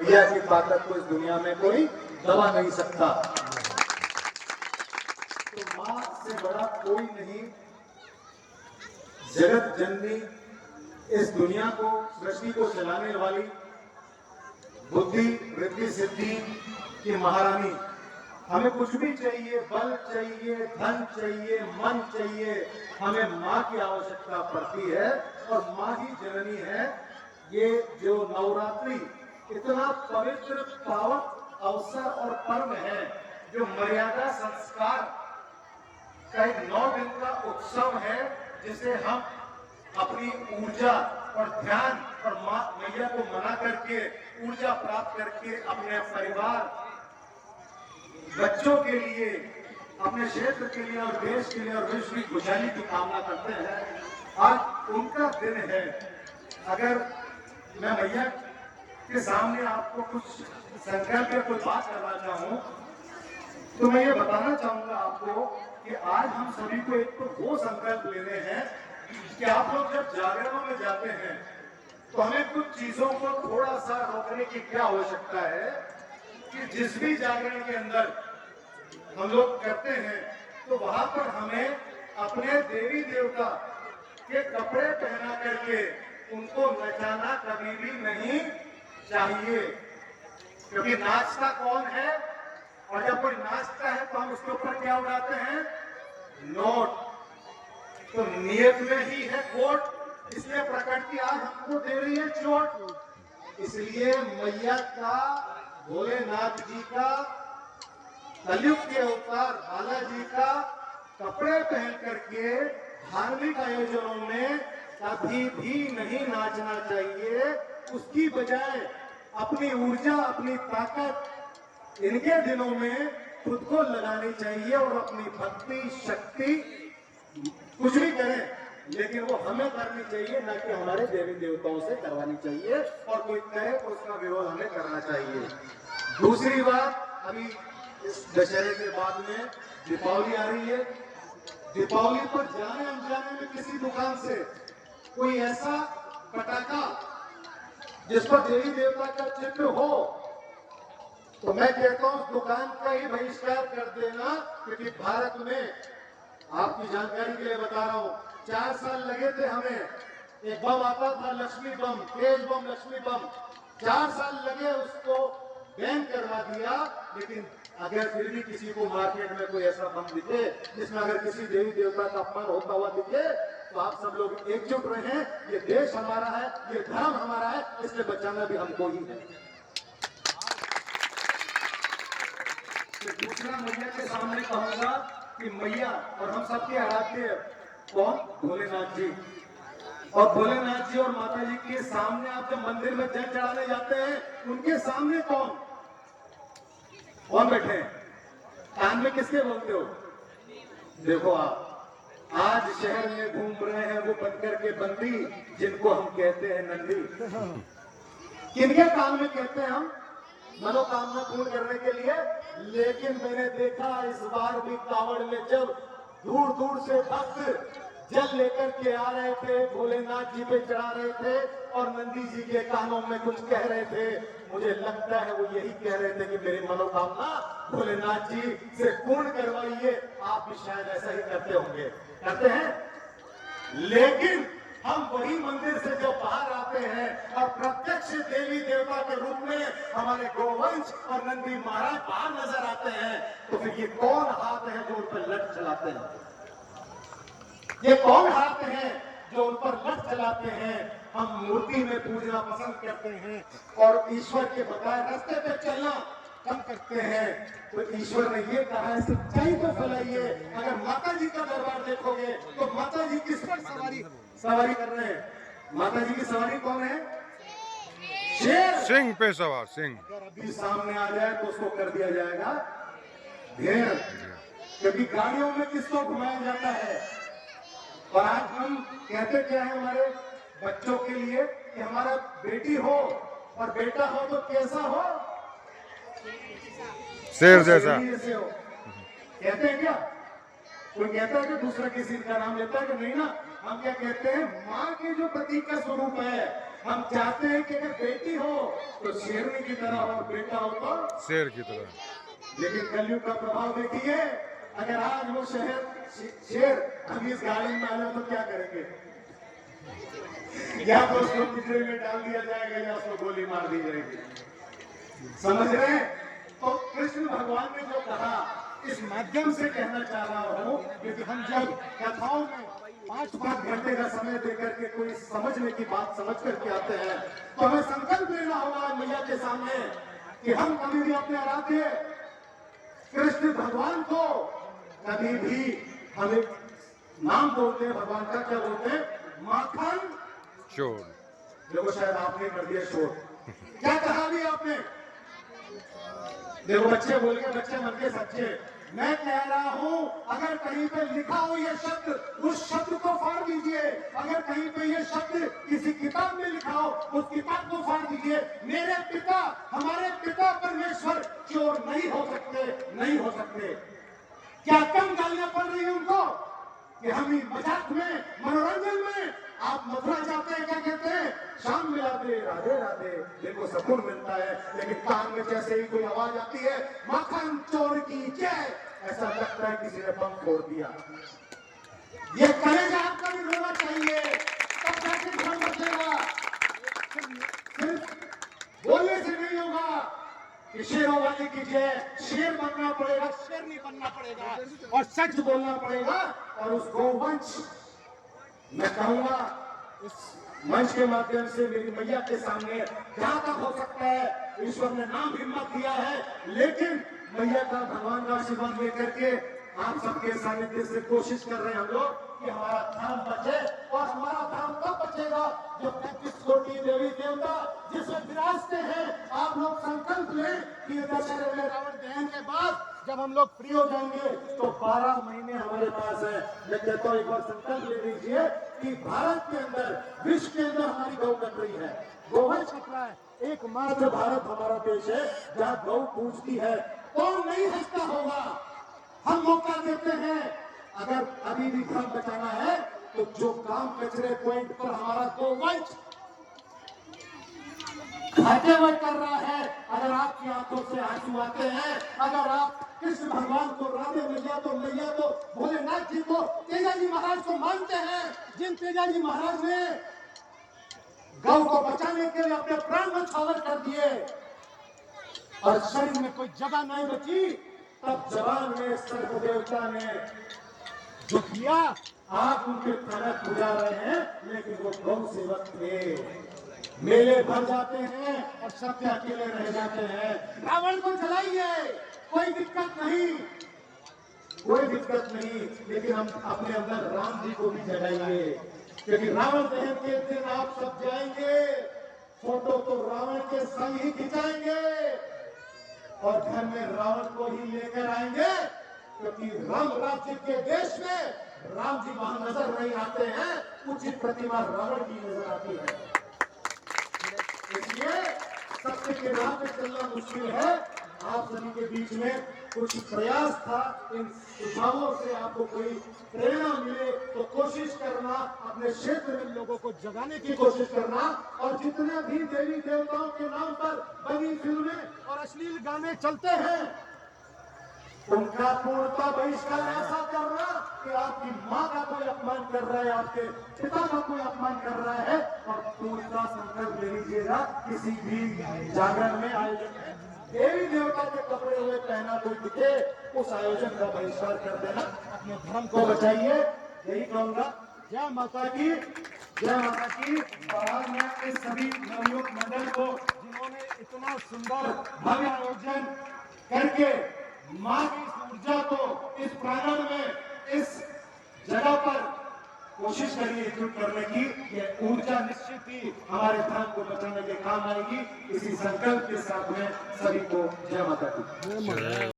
मैया की ताकत को इस दुनिया में कोई दबा नहीं सकता। तो मां से बड़ा कोई नहीं। जगत जननी, इस दुनिया को, सृष्टि को चलाने वाली, बुद्धि वृद्धि सिद्धि की महारानी। हमें कुछ भी चाहिए, बल चाहिए, धन चाहिए, मन चाहिए, हमें मां की आवश्यकता पड़ती है और मां ही जननी है। ये जो नवरात्रि इतना पवित्र पावन अवसर और पर्व है, जो मर्यादा संस्कार का एक 9 दिन का उत्सव है, जिसे हम अपनी ऊर्जा और ध्यान और मां मैया को मना करके ऊर्जा प्राप्त करके अपने परिवार, बच्चों के लिए, अपने क्षेत्र के लिए और देश के लिए और विश्व की खुशहाली की कामना करते हैं। आज उनका दिन है। अगर मैं मैया के सामने आपको कुछ संकल्प या कोई बात करना चाहूं, तो मैं ये बताना चाहूंगा आपको कि आज हम सभी को एक तो वो संकल्प लेने हैं कि आप लोग जब जागरणों में जाते हैं तो हमें कुछ चीजों को थोड़ा सा रोकने की क्या आवश्यकता है कि जिस भी जागरण के अंदर हम लोग करते हैं तो वहां पर हमें अपने देवी देवता के कपड़े पहना करके उनको नचाना कभी भी नहीं चाहिए। क्योंकि नाचता कौन है, और जब कोई नाचता है तो हम उसके ऊपर क्या उड़ाते हैं, नोट। तो नियत में ही है खोट, इसलिए प्रकृति आज हमको दे रही है चोट। इसलिए मैया का, भोलेनाथ जी का, कलयुग के अवतार बालाजी का कपड़े पहन करके धार्मिक आयोजनों में कभी भी नहीं नाचना चाहिए। उसकी बजाय अपनी ऊर्जा, अपनी ताकत इनके दिनों में खुद को लगानी चाहिए और अपनी भक्ति शक्ति कुछ भी करें लेकिन वो हमें करनी चाहिए, न कि हमारे देवी देवताओं से करवानी चाहिए। और कोई करे तो उसका विरोध हमें करना चाहिए। दूसरी बात, अभी इस दशहरे के बाद में दीपावली आ रही है। दीपावली पर जाने अनजाने में किसी दुकान से कोई ऐसा पटाखा जिस पर देवी देवता का चित्र हो, तो मैं कहता हूं उस दुकान का ही बहिष्कार कर देना। क्योंकि भारत में, आपकी जानकारी के लिए बता रहा हूं, 4 साल लगे थे हमें। एक बम आता था, लक्ष्मी बम, तेज बम, लक्ष्मी बम, 4 साल लगे उसको बैन करवा दिया। लेकिन अगर फिर भी किसी को मार्केट में कोई ऐसा बम दिखे जिसमें अगर किसी देवी देवता का अपमान होता हुआ दिखे, तो आप सब लोग एकजुट रहें। ये देश हमारा है, ये धर्म हमारा है, इसलिए बचाना भी हमको ही है। दूसरा, मैया के सामने कहूंगा कि मैया और हम सबके आराध्य कौन, भोलेनाथ जी। और भोलेनाथ जी और माता जी के सामने आप जब मंदिर में जल चढ़ाने जाते हैं, उनके सामने कौन बैठे हैं? कान में किसके बोलते हो? देखो, आप आज शहर में घूम रहे हैं वो बनकर के बंदी, जिनको हम कहते हैं नंदी। किनके कान में कहते हैं हम? मनोकामना पूर्ण करने के लिए। लेकिन मैंने देखा इस बार भी कावड़ में जब दूर दूर से भक्त जल लेकर के आ रहे थे, भोलेनाथ जी पे चढ़ा रहे थे और नंदी जी के कानों में कुछ कह रहे थे, मुझे लगता है वो यही कह रहे थे कि मेरी मनोकामना भोलेनाथ जी से पूर्ण करवाइए। आप भी शायद ऐसा ही करते होंगे, करते हैं। लेकिन हम वही मंदिर से जब बाहर आते हैं और प्रत्यक्ष देवी देवता के रूप में हमारे गोवंश और नंदी महाराज बाहर नजर आते हैं, तो फिर ये कौन हाथ है जो उन पर लठ चलाते हैं? ये कौन हाथ है जो उन पर लठ चलाते हैं? हम मूर्ति में पूजना पसंद करते हैं और ईश्वर के बताए रास्ते पे चलना कम करते हैं। तो ईश्वर ने ये कहा है, सच्चाई को फैलाइए। अगर माता जी का दरबार देखोगे तो माता जी किस पर सवारी कर रहे हैं? माता जी की सवारी कौन है? शेर, सिंह पे सवार, सिंह। अगर अभी सामने आ जाए तो उसको कर दिया जाएगा भेड़। क्योंकि गाड़ियों में किसको घुमाया जाता है? और आज हम कहते क्या है हमारे बच्चों के लिए कि हमारा बेटी हो और बेटा हो तो कैसा हो? शेर जैसा। हो। कहते हैं क्या? कोई कहता है कि दूसरा किसी का नाम लेता है कि नहीं ना? हम क्या कहते हैं, माँ के जो प्रतीक का स्वरूप है, हम चाहते हैं कि अगर बेटी हो तो शेरनी की तरह हो और बेटा हो तो शेर की तरह। लेकिन कलयुग का प्रभाव देखिए, अगर आज वो शेर हम इस गाड़ी में आए तो क्या करेंगे? या तो उसको पिंजरे में डाल दिया जाएगा या उसको गोली मार दी जाएगी। समझ रहे हैं? तो कृष्ण भगवान ने जो कहा, इस माध्यम से कहना चाह रहा हूं, क्योंकि हम जब कथाओं में 5-5 घंटे का समय देकर के कोई समझने की बात समझ करके आते हैं, तो हमें संकल्प लेना होगा मैया के सामने कि हम कभी भी अपने आराध्य कृष्ण भगवान को कभी भी हमें नाम बोलते हैं भगवान का, क्या बोलते हैं? माखन चोर। देखो शायद आपने कर दिया शोर। क्या कहा भी आपने? देखो बच्चे बोल के, बच्चे मन के सच्चे। मैं कह रहा हूं, अगर कहीं पे लिखा हो ये शब्द, उस शब्द को फाड़ दीजिए। अगर कहीं पे ये शब्द किसी किताब में लिखा हो, उस किताब को फाड़ दीजिए। मेरे पिता, हमारे पिता परमेश्वर चोर नहीं हो सकते, नहीं हो सकते। क्या कम गालियां पड़ रही है उनको कि हम ही मजाक में, मनोरंजन में? आप मथुरा जाते हैं, क्या कहते हैं? शाम मिलाते राधे राधे, देखो सुकून मिलता है। लेकिन कान में जैसे ही कोई आवाज आती है, माखन चोर की जय, ऐसा लगता है किसी ने बम फोड़ दिया। ये कलेजा आपका भी रोना चाहिए, तब जाके धर्म बचेगा। सिर्फ बोलने से नहीं होगा कि शेरों वाले की जय, शेर बनना पड़ेगा, शेर नहीं बनना पड़ेगा, और सच बोलना पड़ेगा। और उस गोवंश, मैं कहूंगा इस मंच के माध्यम से मेरी मैया के सामने, जहां तक हो सकता है ईश्वर ने नाम हिम्मत दिया है, लेकिन मैया का, भगवान का आशीर्वाद लेकर के आप सबके सानिध्य से कोशिश कर रहे हैं हम लोग कि हमारा धाम बचे। और हमारा धाम कब बचेगा? जो 35 कोटि देवी देवता जिसमें विराजते हैं। आप लोग संकल्प लें कि दशहरे में रावण दहन के बाद जब हम लोग फ्री हो जाएंगे तो 12 महीने हमारे पास है। मैं कहता हूं, एक बार संकल्प ले लीजिए कि भारत के अंदर, विश्व के अंदर हमारी गौ कट है, गोवंश कट रहा है। एकमात्र भारत हमारा देश है जहां गौ पूजती है। कौन नहीं हंसता होगा? हम मौका देते हैं। अगर अभी भी धर्म बचाना है तो जो काम कचरे पॉइंट पर हमारा गोवंश खाते हुए कर रहा है, अगर आपकी आंखों से आंसू आते हैं, अगर आप कृष्ण भगवान को, राधे मैया तो भोलेनाथ जी को, तेजाजी महाराज को मानते हैं, जिन तेजाजी महाराज ने गौ को बचाने के लिए अपने प्राण न्यौछावर कर दिए और शरीर में कोई जगह नहीं बची, तब जवान में सर्व देवता ने जो किया, आप उनके फलक बुझा रहे हैं, लेकिन वो गौ सेवक थे। मेले भर जाते हैं और सत्य अकेले रह जाते हैं। रावण को जलाइए, कोई दिक्कत नहीं, कोई दिक्कत नहीं, लेकिन हम अपने अंदर राम जी को भी जगाएंगे, क्योंकि रावण दहन के दिन आप सब जाएंगे, फोटो तो रावण के संग ही खिंचाएंगे और घर में रावण को ही लेकर आएंगे, क्योंकि राम राज्य के देश में राम जी वहां नजर नहीं आते हैं, उचित प्रतिमा रावण की नजर आती है। इसलिए सत्य के राह पे चलना मुश्किल है। आप सभी के बीच में कुछ प्रयास था, इन सुझावों से आपको कोई प्रेरणा मिले तो कोशिश करना, अपने क्षेत्र में लोगों को जगाने की कोशिश करना, और जितने भी देवी देवताओं के नाम पर बनी फिल्में और अश्लील गाने चलते हैं, उनका पूर्णतः बहिष्कार ऐसा करना कि आपकी माँ का कोई अपमान कर रहा है, आपके पिता का कोई अपमान कर रहा है, और पूर्णतः संकल्प ले लीजिएगा किसी भी जागरण में, आयोजन में देवी देवता के कपड़े हुए पहना कोई दिखे, उस आयोजन का बहिष्कार कर देना। अपने धर्म को बचाइए, यही कहूंगा। जय माता की, जय माता की। और मैं इस सभी नवयुवक मंडल को, जिन्होंने इतना सुंदर भव्य आयोजन करके मां की इस ऊर्जा को इस प्रांगण में, इस जगह पर कोशिश करिए एकजुट करने की। ये ऊर्जा निश्चित ही हमारे धर्म को बचाने के काम आएगी। इसी संकल्प के साथ में सभी को जय माता दी।